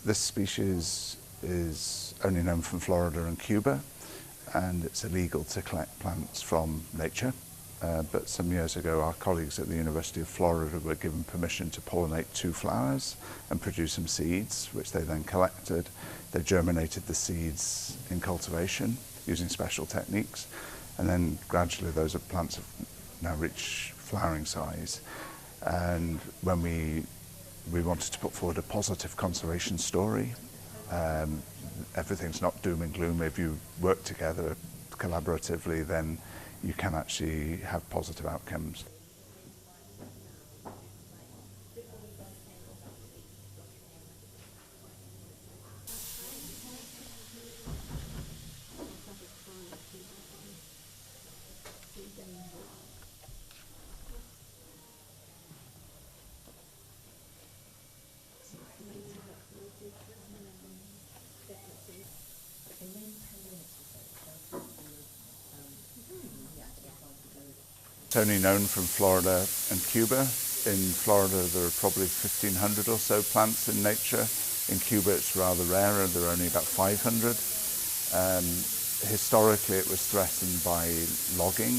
This species is only known from Florida and Cuba, and it's illegal to collect plants from nature. But some years ago, our colleagues at the University of Florida were given permission to pollinate 2 flowers and produce some seeds, which they then collected. They germinated the seeds in cultivation using special techniques, and then gradually those plants have now reached flowering size. And when we wanted to put forward a positive conservation story, everything's not doom and gloom. If you work together collaboratively, then you can actually have positive outcomes. It's only known from Florida and Cuba. In Florida there are probably 1,500 or so plants in nature. In Cuba it's rather rarer, there are only about 500. Historically it was threatened by logging,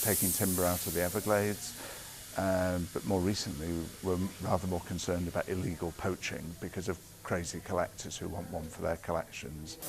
taking timber out of the Everglades, but more recently we're rather more concerned about illegal poaching because of crazy collectors who want one for their collections.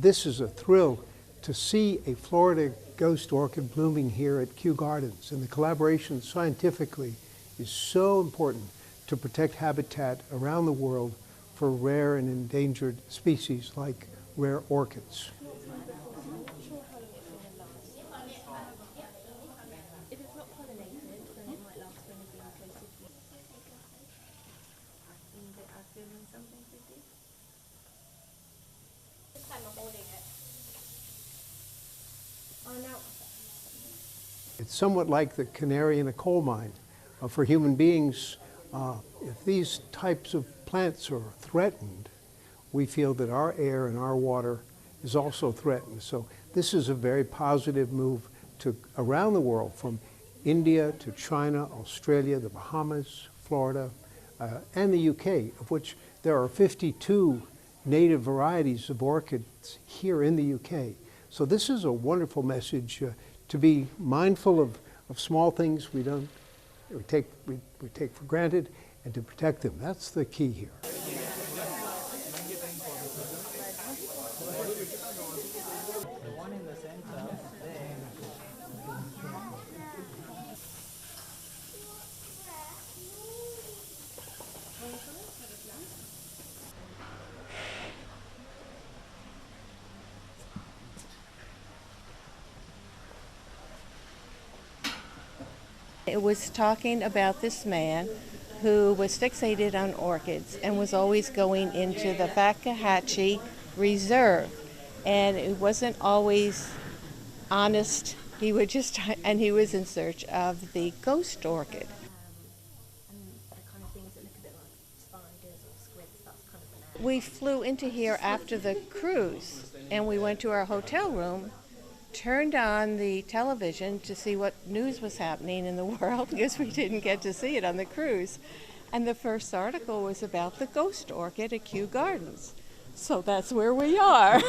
This is a thrill to see a Florida ghost orchid blooming here at Kew Gardens, and the collaboration scientifically is so important to protect habitat around the world for rare and endangered species like rare orchids. If it's not pollinated, then it might last for anything close to I feel something pretty. This time I'm holding it. Oh no. It's somewhat like the canary in a coal mine. For human beings, if these types of plants are threatened, we feel that our air and our water is also threatened. So this is a very positive move to around the world, from India to China, Australia, the Bahamas, Florida, and the UK, of which there are 52 native varieties of orchids here in the UK. So this is a wonderful message to be mindful of small things we take for granted, and to protect them. That's the key here. It was talking about this man who was fixated on orchids and was always going into the Waxahachie Reserve, and it wasn't always honest. He would just, and he was in search of the ghost orchid. And the kind of things that look a bit like spiders or squids, that's kind of an We flew into here after the cruise, and we went to our hotel room, turned on the television to see what news was happening in the world, because we didn't get to see it on the cruise. And the first article was about the ghost orchid at Kew Gardens. So that's where we are.